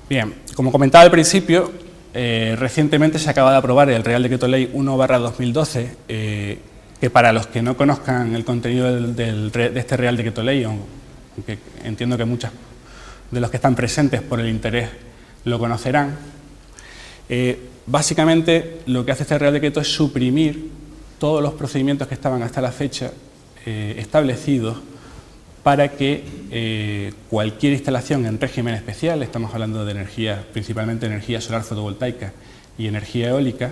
Bien, como comentaba al principio, recientemente se acaba de aprobar el Real Decreto Ley 1/2012, que para los que no conozcan el contenido de este Real Decreto Ley, aunque entiendo que muchos de los que están presentes por el interés lo conocerán, básicamente lo que hace este Real Decreto es suprimir todos los procedimientos que estaban hasta la fecha establecidos para que cualquier instalación en régimen especial, estamos hablando de energía, principalmente energía solar fotovoltaica y energía eólica,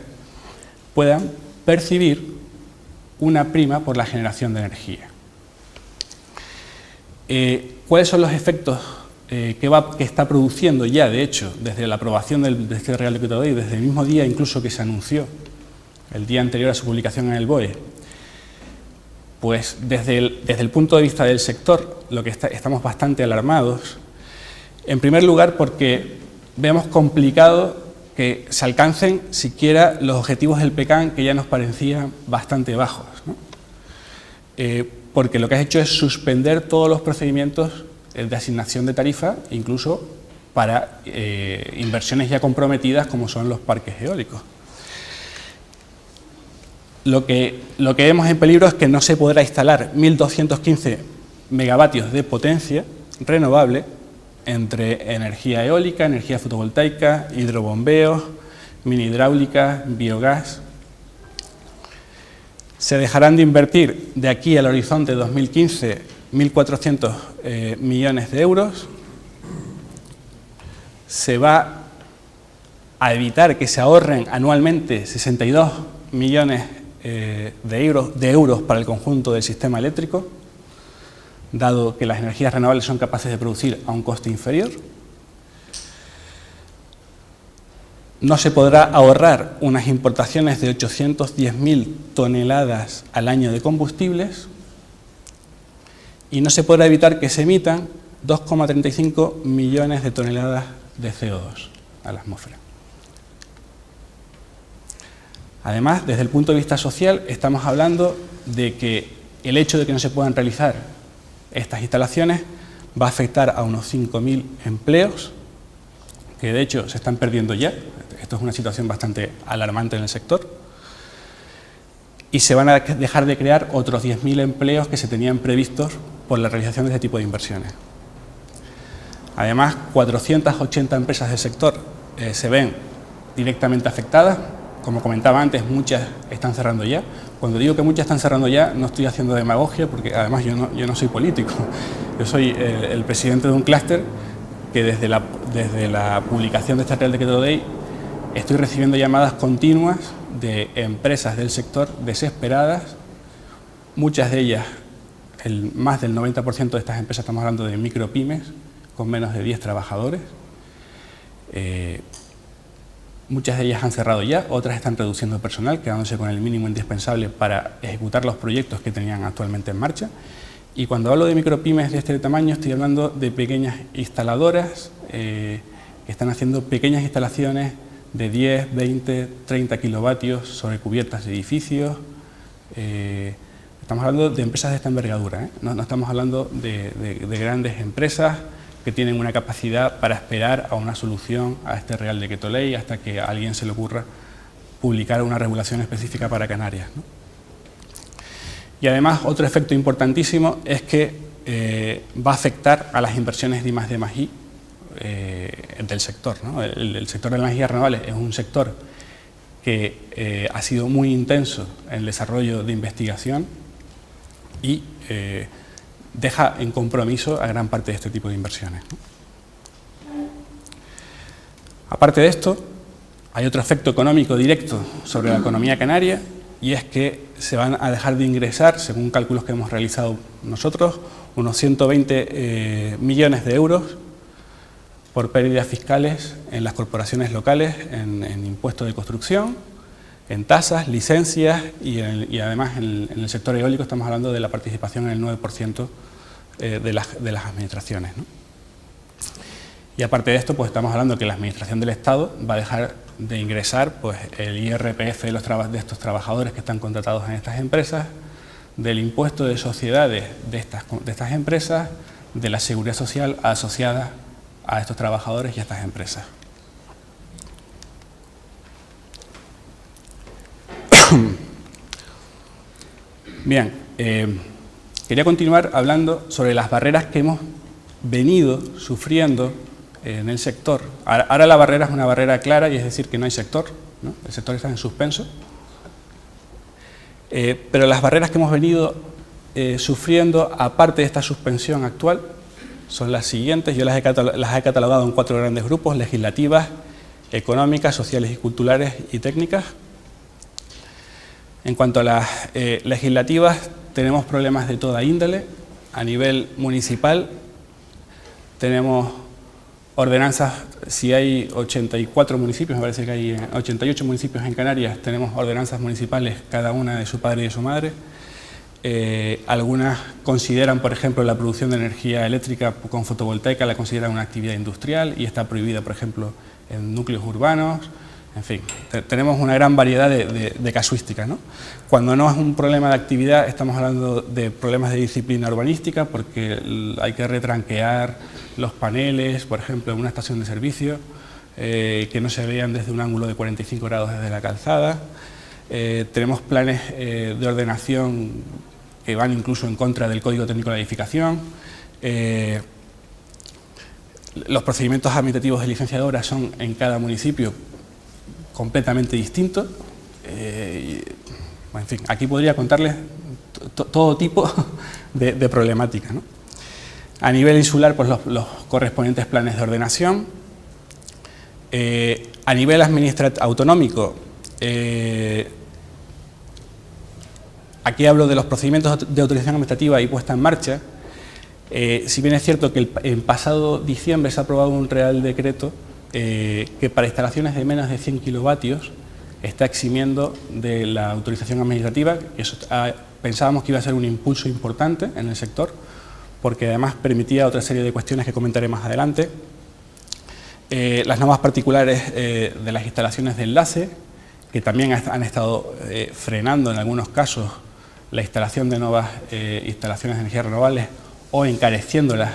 puedan percibir una prima por la generación de energía. ¿Cuáles son los efectos que está produciendo ya, de hecho, desde la aprobación de este Real Decreto Ley, desde el mismo día incluso que se anunció, el día anterior a su publicación en el BOE? Pues desde el punto de vista del sector, lo que estamos bastante alarmados, en primer lugar porque vemos complicado que se alcancen siquiera los objetivos del PECAN, que ya nos parecían bastante bajos, ¿no? Porque lo que has hecho es suspender todos los procedimientos de asignación de tarifa, incluso para inversiones ya comprometidas como son los parques eólicos. Lo que vemos en peligro es que no se podrá instalar 1.215 megavatios de potencia renovable entre energía eólica, energía fotovoltaica, hidrobombeos, mini hidráulica, biogás. Se dejarán de invertir de aquí al horizonte 2015 1.400 millones de euros. Se va a evitar que se ahorren anualmente 62 millones de euros para el conjunto del sistema eléctrico, dado que las energías renovables son capaces de producir a un coste inferior. No se podrá ahorrar unas importaciones de 810.000 toneladas al año de combustibles y no se podrá evitar que se emitan 2,35 millones de toneladas de CO2 a la atmósfera. Además, desde el punto de vista social, estamos hablando de que el hecho de que no se puedan realizar estas instalaciones va a afectar a unos 5.000 empleos, que de hecho se están perdiendo ya. Esto es una situación bastante alarmante en el sector. Y se van a dejar de crear otros 10.000 empleos que se tenían previstos por la realización de este tipo de inversiones. Además, 480 empresas del sector se ven directamente afectadas. Como comentaba antes, muchas están cerrando ya. Cuando digo que muchas están cerrando ya, no estoy haciendo demagogia, porque además yo no soy político. Yo soy el presidente de un clúster que desde la publicación de este Real Decreto Ley estoy recibiendo llamadas continuas de empresas del sector desesperadas. Muchas de ellas, más del 90% de estas empresas, estamos hablando de micropymes con menos de 10 trabajadores. Muchas de ellas han cerrado ya, otras están reduciendo el personal, quedándose con el mínimo indispensable para ejecutar los proyectos que tenían actualmente en marcha. Y cuando hablo de micropymes de este tamaño, estoy hablando de pequeñas instaladoras que están haciendo pequeñas instalaciones de 10, 20, 30 kilovatios sobre cubiertas de edificios. Estamos hablando de empresas de esta envergadura, ¿eh? No estamos hablando de grandes empresas que tienen una capacidad para esperar a una solución a este Real Decreto Ley hasta que a alguien se le ocurra publicar una regulación específica para Canarias, ¿no? Y además, otro efecto importantísimo es que va a afectar a las inversiones de I+D+I del sector, ¿no? El sector de las energías renovables es un sector que ha sido muy intenso en el desarrollo de investigación y deja en compromiso a gran parte de este tipo de inversiones, ¿no? Aparte de esto, hay otro efecto económico directo sobre la economía canaria, y es que se van a dejar de ingresar, según cálculos que hemos realizado nosotros, unos 120 millones de euros por pérdidas fiscales en las corporaciones locales, en impuestos de construcción, en tasas, licencias y además en el sector eólico estamos hablando de la participación en el 9% de las administraciones, ¿no? Y aparte de esto, pues estamos hablando que la Administración del Estado va a dejar de ingresar pues, el IRPF de estos trabajadores que están contratados en estas empresas, del impuesto de sociedades de estas empresas, de la seguridad social asociada a estos trabajadores y a estas empresas. Bien, quería continuar hablando sobre las barreras que hemos venido sufriendo en el sector. Ahora la barrera es una barrera clara, y es decir que no hay sector, ¿no? El sector está en suspenso. Pero las barreras que hemos venido sufriendo, aparte de esta suspensión actual, son las siguientes. Yo las he catalogado en 4 grandes grupos: legislativas, económicas, sociales y culturales, y técnicas. En cuanto a las legislativas, tenemos problemas de toda índole. A nivel municipal tenemos ordenanzas. Si hay 84 municipios, me parece que hay 88 municipios en Canarias, tenemos ordenanzas municipales, cada una de su padre y de su madre. Algunas consideran, por ejemplo, la producción de energía eléctrica con fotovoltaica, la consideran una actividad industrial y está prohibida, por ejemplo, en núcleos urbanos. En fin, tenemos una gran variedad de casuísticas, ¿no? Cuando no es un problema de actividad, estamos hablando de problemas de disciplina urbanística, porque hay que retranquear los paneles, por ejemplo, en una estación de servicio, que no se vean desde un ángulo de 45 grados desde la calzada. Tenemos planes de ordenación que van incluso en contra del Código Técnico de la Edificación. Los procedimientos administrativos de licencia de obra son en cada municipio completamente distintos. En fin, aquí podría contarles todo tipo de problemáticas, ¿no? A nivel insular, pues los correspondientes planes de ordenación. A nivel autonómico, aquí hablo de los procedimientos de autorización administrativa y puesta en marcha. Si bien es cierto que el pasado diciembre se ha aprobado un Real Decreto que para instalaciones de menos de 100 kilovatios está eximiendo de la autorización administrativa. Eso pensábamos que iba a ser un impulso importante en el sector, porque además permitía otra serie de cuestiones que comentaré más adelante. Las normas particulares de las instalaciones de enlace, que también han estado frenando en algunos casos la instalación de nuevas instalaciones de energías renovables o encareciéndolas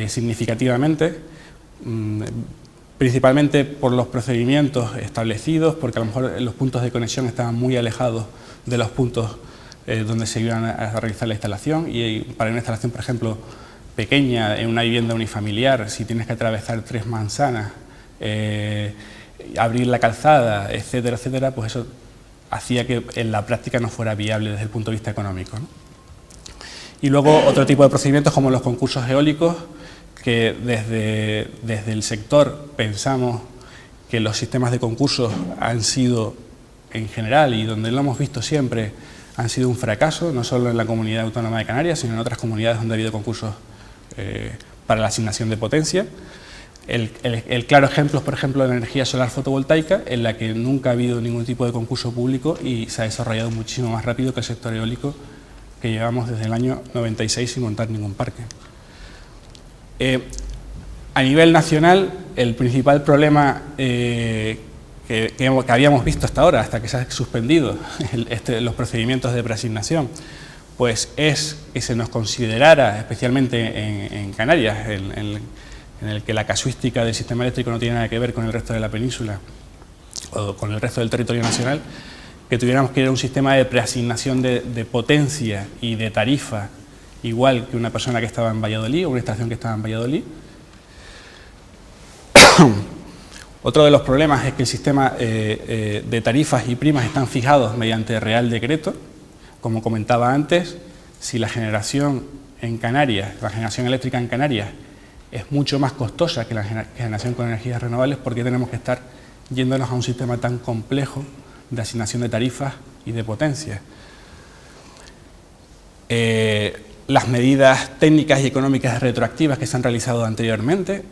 significativamente, principalmente por los procedimientos establecidos, porque a lo mejor los puntos de conexión estaban muy alejados de los puntos donde se iban a realizar la instalación, y para una instalación, por ejemplo, pequeña en una vivienda unifamiliar, si tienes que atravesar 3 manzanas, abrir la calzada, etcétera, etcétera, pues eso hacía que en la práctica no fuera viable desde el punto de vista económico, ¿no? Y luego otro tipo de procedimientos como los concursos eólicos, que desde el sector pensamos que los sistemas de concursos han sido, en general, y donde lo hemos visto siempre, han sido un fracaso, no solo en la Comunidad Autónoma de Canarias, sino en otras comunidades donde ha habido concursos para la asignación de potencia. El claro ejemplo es, por ejemplo, la energía solar fotovoltaica, en la que nunca ha habido ningún tipo de concurso público y se ha desarrollado muchísimo más rápido que el sector eólico, que llevamos desde el año 96 sin montar ningún parque. A nivel nacional, el principal problema que habíamos visto hasta ahora, hasta que se han suspendido los procedimientos de preasignación, pues es que se nos considerara, especialmente en Canarias, en el que la casuística del sistema eléctrico no tiene nada que ver con el resto de la península o con el resto del territorio nacional, que tuviéramos que ir a un sistema de preasignación de potencia y de tarifa igual que una persona que estaba en Valladolid o una estación que estaba en Valladolid. Otro de los problemas es que el sistema de tarifas y primas están fijados mediante Real Decreto. Como comentaba antes, si la generación en Canarias, la generación eléctrica en Canarias, es mucho más costosa que la generación con energías renovables, ¿por qué tenemos que estar yéndonos a un sistema tan complejo de asignación de tarifas y de potencia? Las medidas técnicas y económicas retroactivas que se han realizado anteriormente,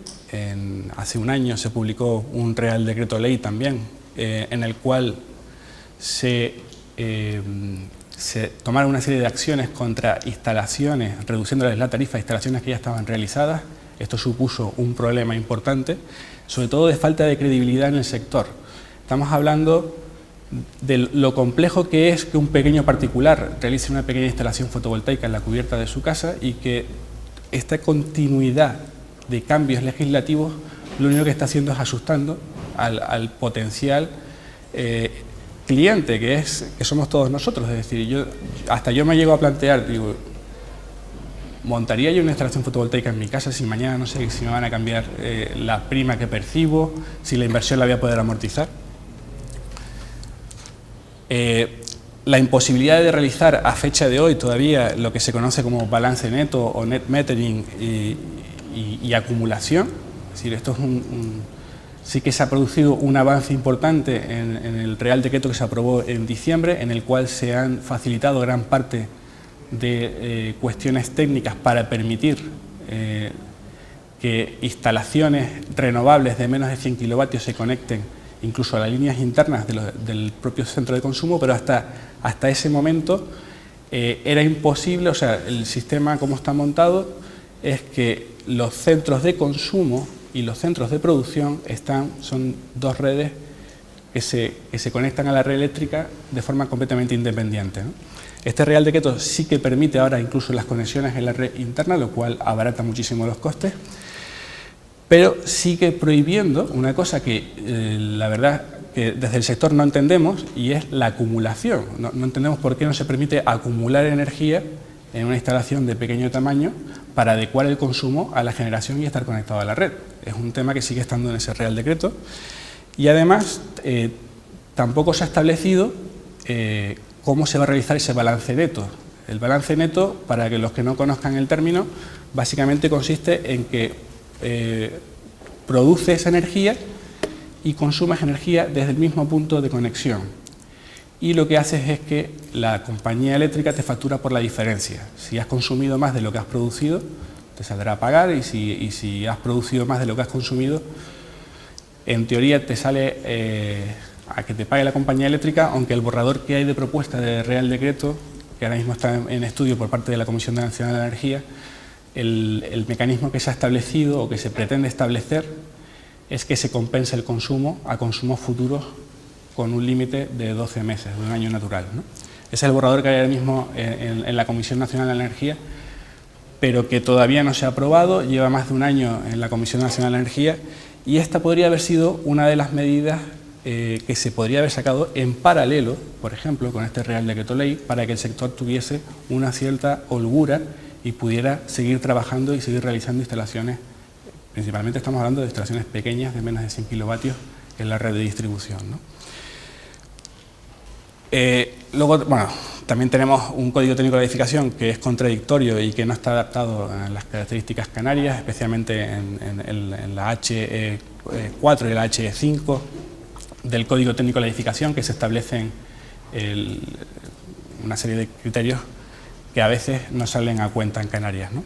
hace un año se publicó un Real Decreto Ley también, en el cual se tomaron una serie de acciones contra instalaciones, reduciéndoles la tarifa a instalaciones que ya estaban realizadas. Esto supuso un problema importante, sobre todo de falta de credibilidad en el sector. Estamos hablando de lo complejo que es que un pequeño particular realice una pequeña instalación fotovoltaica en la cubierta de su casa y que esta continuidad de cambios legislativos, lo único que está haciendo es asustando al potencial cliente, que somos todos nosotros. Es decir, hasta yo me llego a plantear, digo, ¿montaría yo una instalación fotovoltaica en mi casa si mañana no sé si me van a cambiar la prima que percibo, si la inversión la voy a poder amortizar? La imposibilidad de realizar a fecha de hoy todavía lo que se conoce como balance neto o net metering y acumulación, es decir, esto es sí que se ha producido un avance importante en el Real Decreto que se aprobó en diciembre, en el cual se han facilitado gran parte de cuestiones técnicas para permitir que instalaciones renovables de menos de 100 kilovatios se conecten incluso a las líneas internas del propio centro de consumo, pero hasta ese momento era imposible. O sea, el sistema como está montado es que los centros de consumo y los centros de producción son dos redes que se conectan a la red eléctrica de forma completamente independiente, ¿no? Este Real Decreto sí que permite ahora incluso las conexiones en la red interna, lo cual abarata muchísimo los costes, pero sigue prohibiendo una cosa que la verdad que desde el sector no entendemos, y es la acumulación. No entendemos por qué no se permite acumular energía en una instalación de pequeño tamaño para adecuar el consumo a la generación y estar conectado a la red. Es un tema que sigue estando en ese Real Decreto, y además tampoco se ha establecido cómo se va a realizar ese balance neto. El balance neto, para que los que no conozcan el término, básicamente consiste en que produces energía y consumes energía desde el mismo punto de conexión, y lo que haces es que la compañía eléctrica te factura por la diferencia. Si has consumido más de lo que has producido, te saldrá a pagar, y si has producido más de lo que has consumido, en teoría te sale a que te pague la compañía eléctrica, aunque el borrador que hay de propuesta de Real Decreto, que ahora mismo está en estudio por parte de la Comisión Nacional de la Energía, el mecanismo que se ha establecido o que se pretende establecer es que se compense el consumo a consumos futuros con un límite de 12 meses, de un año natural, ¿no? Ese es el borrador que hay ahora mismo en la Comisión Nacional de la Energía, pero que todavía no se ha aprobado, lleva más de un año en la Comisión Nacional de la Energía, y esta podría haber sido una de las medidas que se podría haber sacado en paralelo, por ejemplo, con este Real Decreto Ley, para que el sector tuviese una cierta holgura y pudiera seguir trabajando y seguir realizando instalaciones. Principalmente estamos hablando de instalaciones pequeñas de menos de 100 kilovatios en la red de distribución, ¿no? Luego, bueno, también tenemos un código técnico de edificación que es contradictorio y que no está adaptado a las características canarias, especialmente en la HE4 y la HE5 del código técnico de edificación, que se establecen una serie de criterios que a veces no salen a cuenta en Canarias, ¿no?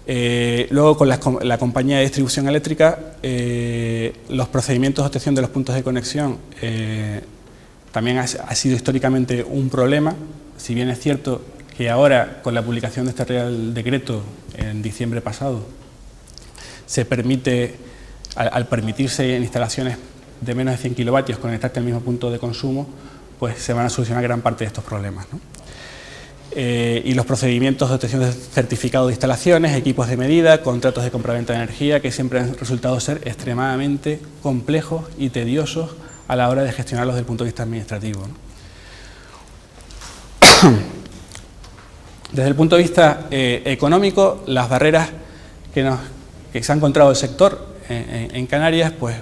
Luego, con la compañía de distribución eléctrica, los procedimientos de obtención de los puntos de conexión también ha sido históricamente un problema. Si bien es cierto que ahora, con la publicación de este Real Decreto en diciembre pasado, se permite, al permitirse en instalaciones de menos de 100 kilovatios conectarte al mismo punto de consumo, pues se van a solucionar gran parte de estos problemas, ¿no? Y los procedimientos de obtención de certificado de instalaciones, equipos de medida, contratos de compraventa de energía, que siempre han resultado ser extremadamente complejos y tediosos a la hora de gestionarlos desde el punto de vista administrativo, ¿no? Desde el punto de vista económico, las barreras que se ha encontrado el sector en Canarias, pues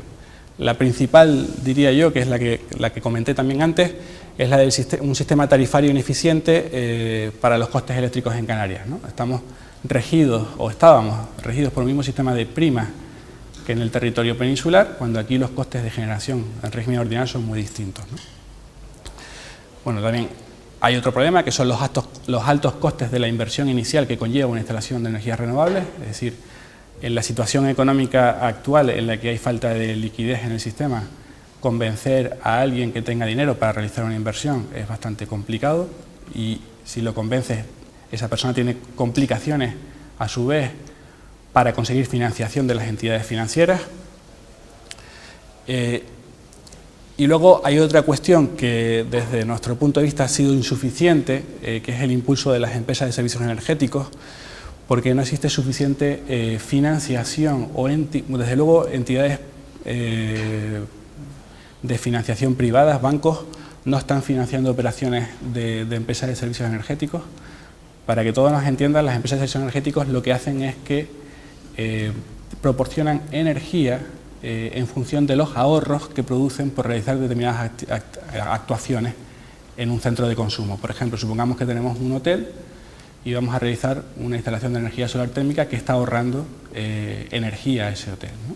la principal, diría yo, que es la que comenté también antes, es la de un sistema tarifario ineficiente para los costes eléctricos en Canarias, ¿no? Estábamos regidos por el mismo sistema de primas que en el territorio peninsular, cuando aquí los costes de generación en régimen ordinario son muy distintos, ¿no? Bueno, también hay otro problema, que son los altos costes de la inversión inicial que conlleva una instalación de energías renovables. Es decir, en la situación económica actual, en la que hay falta de liquidez en el sistema, convencer a alguien que tenga dinero para realizar una inversión es bastante complicado, y si lo convences, esa persona tiene complicaciones a su vez para conseguir financiación de las entidades financieras. Y luego hay otra cuestión que desde nuestro punto de vista ha sido insuficiente, que es el impulso de las empresas de servicios energéticos, porque no existe suficiente financiación o, desde luego, entidades de financiación privadas, bancos, no están financiando operaciones de empresas de servicios energéticos. Para que todos nos entiendan, las empresas de servicios energéticos lo que hacen es que proporcionan energía en función de los ahorros que producen por realizar determinadas actuaciones en un centro de consumo. Por ejemplo, supongamos que tenemos un hotel y vamos a realizar una instalación de energía solar térmica que está ahorrando energía a ese hotel, ¿no?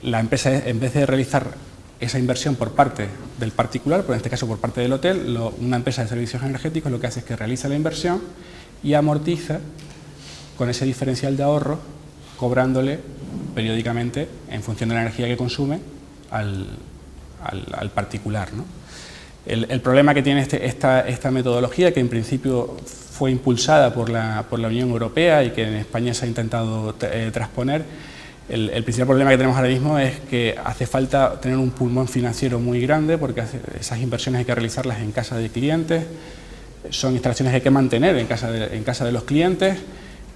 La empresa, en vez de realizar esa inversión por parte del particular, pero en este caso por parte del hotel, una empresa de servicios energéticos lo que hace es que realiza la inversión y amortiza con ese diferencial de ahorro, cobrándole periódicamente en función de la energía que consume al particular, ¿no? El problema que tiene esta metodología, que en principio fue impulsada por la Unión Europea y que en España se ha intentado transponer, el principal problema que tenemos ahora mismo es que hace falta tener un pulmón financiero muy grande, porque esas inversiones hay que realizarlas en casa de clientes, son instalaciones que hay que mantener en casa de los clientes,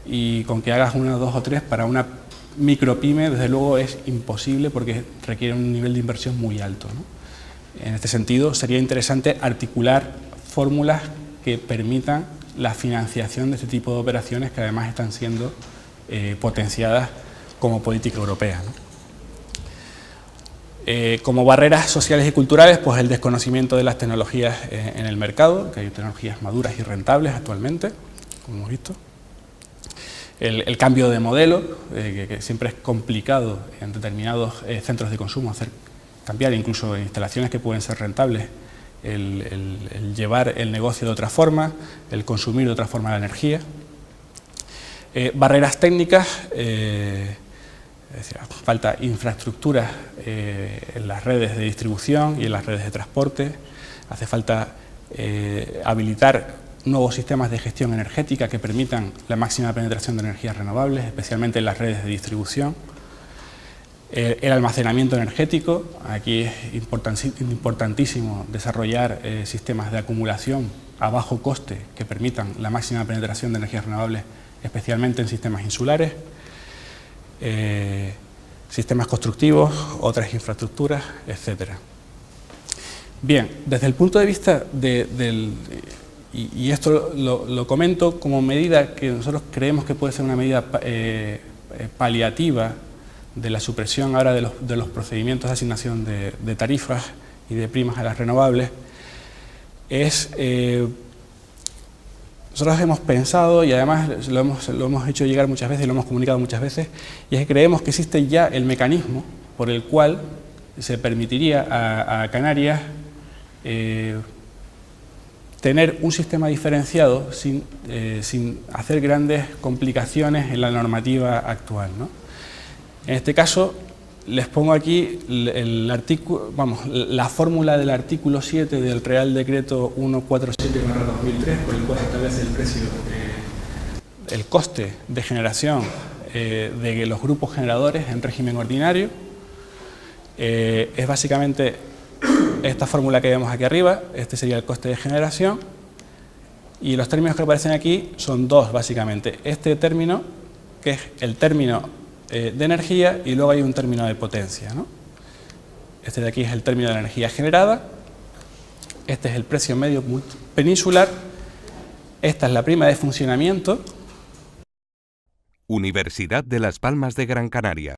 y con que hagas una, dos o tres para una micropyme, desde luego es imposible porque requiere un nivel de inversión muy alto, ¿no? En este sentido, sería interesante articular fórmulas que permitan la financiación de este tipo de operaciones, que además están siendo potenciadas como política europea, ¿no? Como barreras sociales y culturales, pues el desconocimiento de las tecnologías en el mercado, que hay tecnologías maduras y rentables actualmente, como hemos visto. El cambio de modelo, que siempre es complicado en determinados centros de consumo cambiar, incluso en instalaciones que pueden ser rentables, el llevar el negocio de otra forma, el consumir de otra forma la energía. Barreras técnicas, es decir, falta infraestructuras en las redes de distribución y en las redes de transporte, hace falta habilitar nuevos sistemas de gestión energética que permitan la máxima penetración de energías renovables, especialmente en las redes de distribución. El almacenamiento energético, aquí es importantísimo desarrollar sistemas de acumulación a bajo coste que permitan la máxima penetración de energías renovables, especialmente en sistemas insulares. Sistemas constructivos, otras infraestructuras, etc. Bien, desde el punto de vista y esto lo comento como medida que nosotros creemos que puede ser una medida paliativa de la supresión ahora de los procedimientos de asignación de tarifas y de primas a las renovables, nosotros hemos pensado, y además lo hemos hecho llegar muchas veces y lo hemos comunicado muchas veces, y es que creemos que existe ya el mecanismo por el cual se permitiría a Canarias tener un sistema diferenciado sin hacer grandes complicaciones en la normativa actual, ¿no? En este caso, les pongo aquí la fórmula del artículo 7 del Real Decreto 147/2003, por el cual se establece el coste de generación de los grupos generadores en régimen ordinario. Es básicamente esta fórmula que vemos aquí arriba. Este sería el coste de generación, y los términos que aparecen aquí son dos, básicamente. Este término, que es el término de energía, y luego hay un término de potencia, ¿no? Este de aquí es el término de la energía generada, este es el precio medio peninsular, esta es la prima de funcionamiento. Universidad de Las Palmas de Gran Canaria.